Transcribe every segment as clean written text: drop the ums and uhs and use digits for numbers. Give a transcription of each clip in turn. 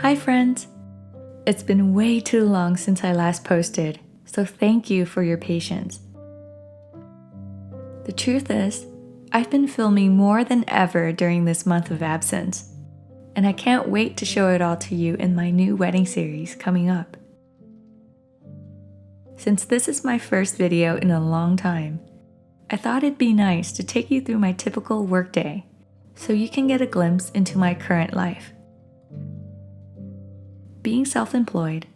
Hi friends! It's been way too long since I last posted, so thank you for your patience. The truth is, I've been filming more than ever during this month of absence, and I can't wait to show it all to you in my new wedding series coming up. Since this is my first video in a long time, I thought it'd be nice to take you through my typical workday so you can get a glimpse into my current life. Being self-employed,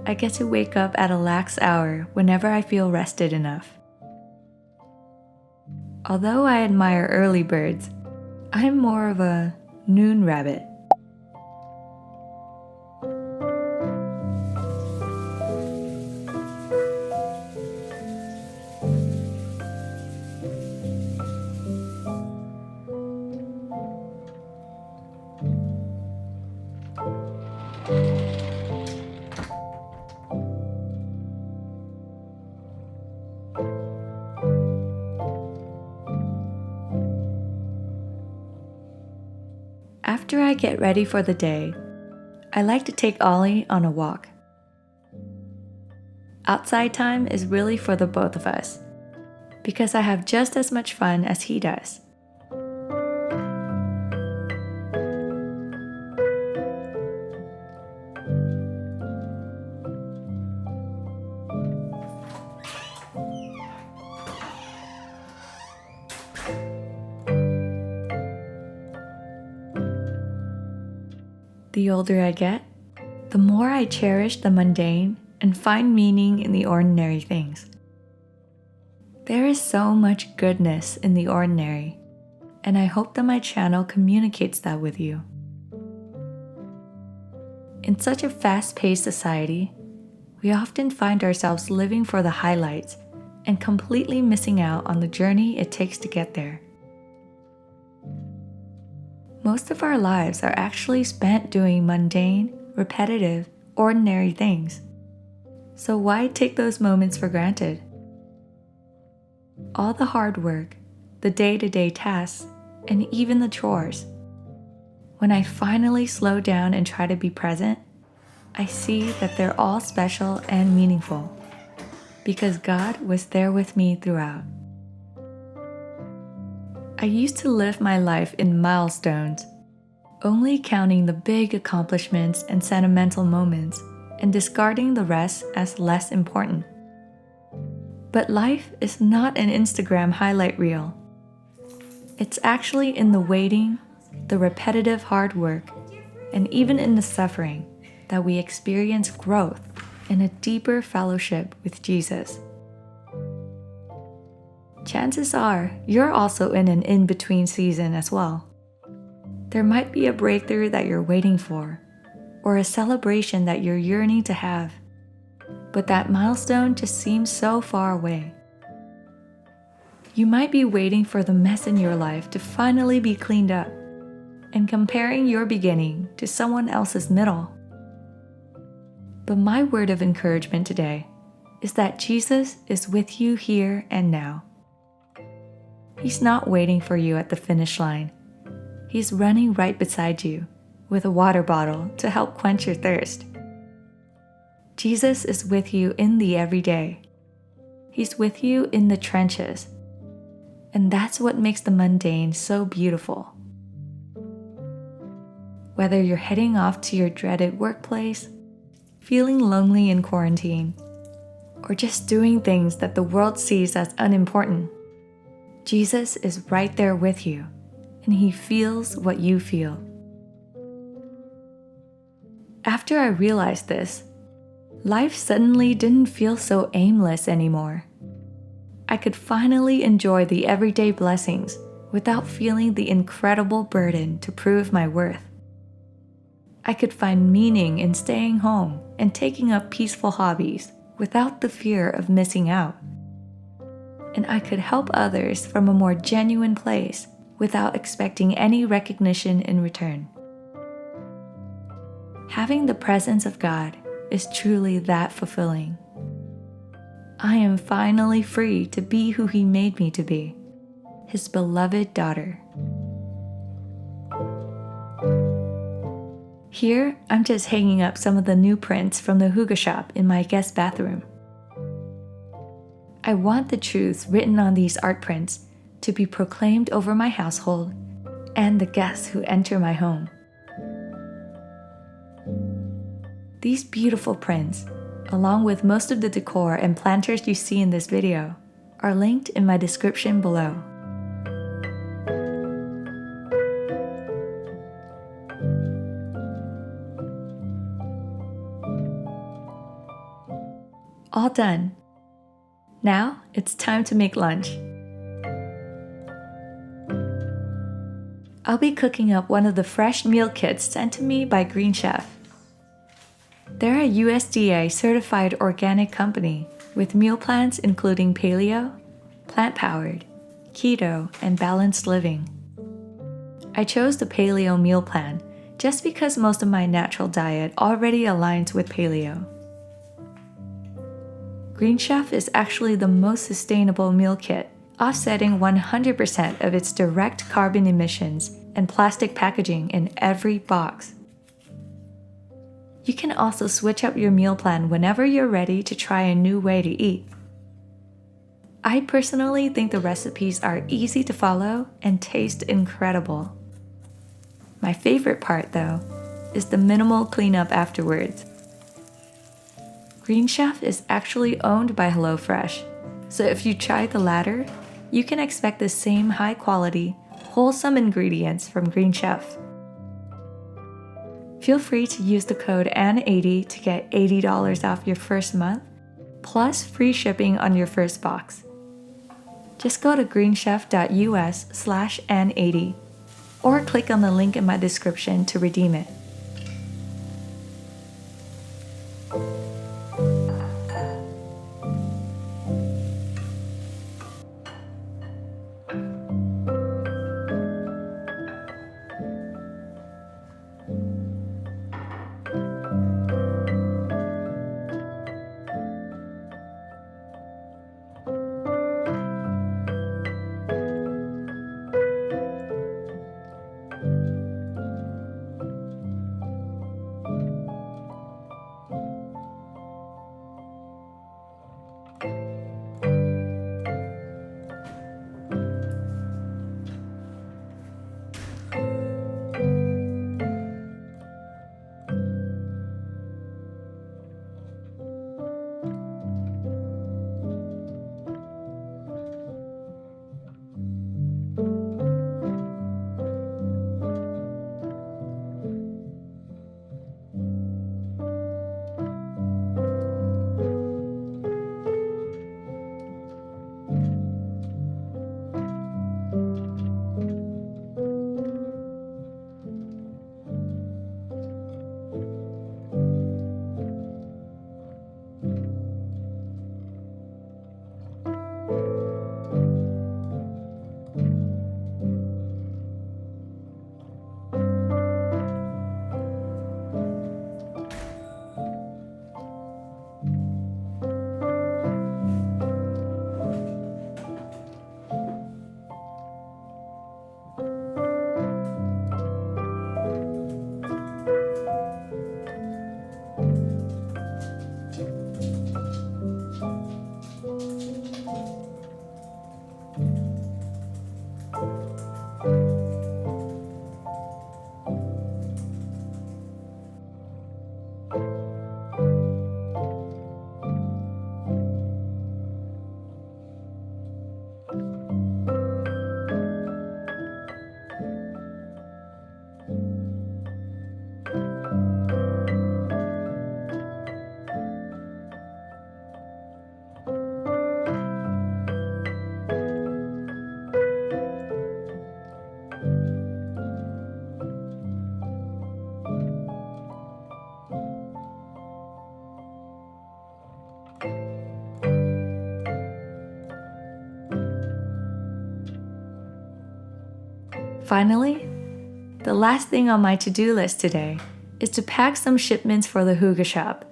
I get to wake up at a lax hour whenever I feel rested enough. Although I admire early birds, I'm more of a noon rabbit. After I get ready for the day, I like to take Ollie on a walk. Outside time is really for the both of us, because I have just as much fun as he does. The older I get, the more I cherish the mundane and find meaning in the ordinary things. There is so much goodness in the ordinary, and I hope that my channel communicates that with you. In such a fast-paced society, we often find ourselves living for the highlights and completely missing out on the journey it takes to get there. Most of our lives are actually spent doing mundane, repetitive, ordinary things. So why take those moments for granted? All the hard work, the day-to-day tasks, and even the chores. When I finally slow down and try to be present, I see that they're all special and meaningful, because God was there with me throughout. I used to live my life in milestones, only counting the big accomplishments and sentimental moments and discarding the rest as less important. But life is not an Instagram highlight reel. It's actually in the waiting, the repetitive hard work, and even in the suffering that we experience growth and a deeper fellowship with Jesus. Chances are you're also in an in-between season as well. There might be a breakthrough that you're waiting for, or a celebration that you're yearning to have, but that milestone just seems so far away. You might be waiting for the mess in your life to finally be cleaned up, and comparing your beginning to someone else's middle. But my word of encouragement today is that Jesus is with you here and now. He's not waiting for you at the finish line. He's running right beside you with a water bottle to help quench your thirst. Jesus is with you in the everyday. He's with you in the trenches. And that's what makes the mundane so beautiful. Whether you're heading off to your dreaded workplace, feeling lonely in quarantine, or just doing things that the world sees as unimportant, Jesus is right there with you, and He feels what you feel. After I realized this, life suddenly didn't feel so aimless anymore. I could finally enjoy the everyday blessings without feeling the incredible burden to prove my worth. I could find meaning in staying home and taking up peaceful hobbies without the fear of missing out. And I could help others from a more genuine place without expecting any recognition in return. Having the presence of God is truly that fulfilling. I am finally free to be who He made me to be, His beloved daughter. Here, I'm just hanging up some of the new prints from the hygge shop in my guest bathroom. I want the truths written on these art prints to be proclaimed over my household and the guests who enter my home. These beautiful prints, along with most of the decor and planters you see in this video, are linked in my description below. All done. Now it's time to make lunch. I'll be cooking up one of the fresh meal kits sent to me by Green Chef. They're a USDA certified organic company with meal plans including paleo, plant-powered, keto, and balanced living. I chose the paleo meal plan just because most of my natural diet already aligns with paleo. Green Chef is actually the most sustainable meal kit, offsetting 100% of its direct carbon emissions and plastic packaging in every box. You can also switch up your meal plan whenever you're ready to try a new way to eat. I personally think the recipes are easy to follow and taste incredible. My favorite part, though, is the minimal cleanup afterwards. Green Chef is actually owned by HelloFresh, so if you try the latter, you can expect the same high-quality, wholesome ingredients from Green Chef. Feel free to use the code ANN80 to get $80 off your first month, plus free shipping on your first box. Just go to greenchef.us/ANN80 or click on the link in my description to redeem it. Finally, the last thing on my to-do list today is to pack some shipments for the hygge shop.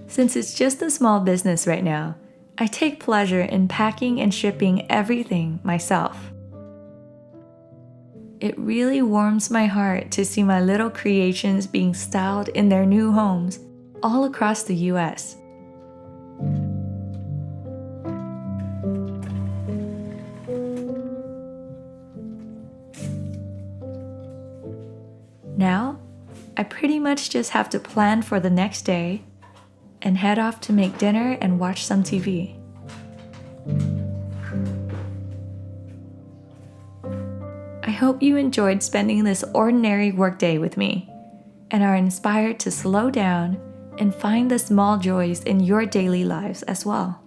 Since it's just a small business right now, I take pleasure in packing and shipping everything myself. It really warms my heart to see my little creations being styled in their new homes all across the US. Now, I pretty much just have to plan for the next day and head off to make dinner and watch some TV. I hope you enjoyed spending this ordinary workday with me and are inspired to slow down and find the small joys in your daily lives as well.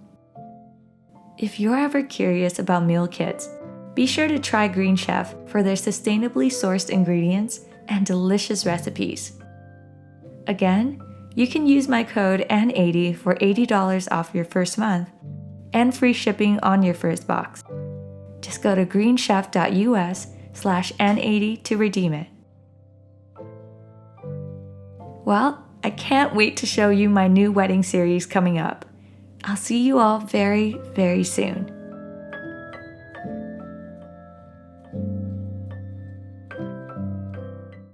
If you're ever curious about meal kits, be sure to try Green Chef for their sustainably sourced ingredients and delicious recipes. Again, you can use my code N80 for $80 off your first month and free shipping on your first box. Just go to greenchef.us/N80 to redeem it. Well, I can't wait to show you my new wedding series coming up. I'll see you all very, very soon.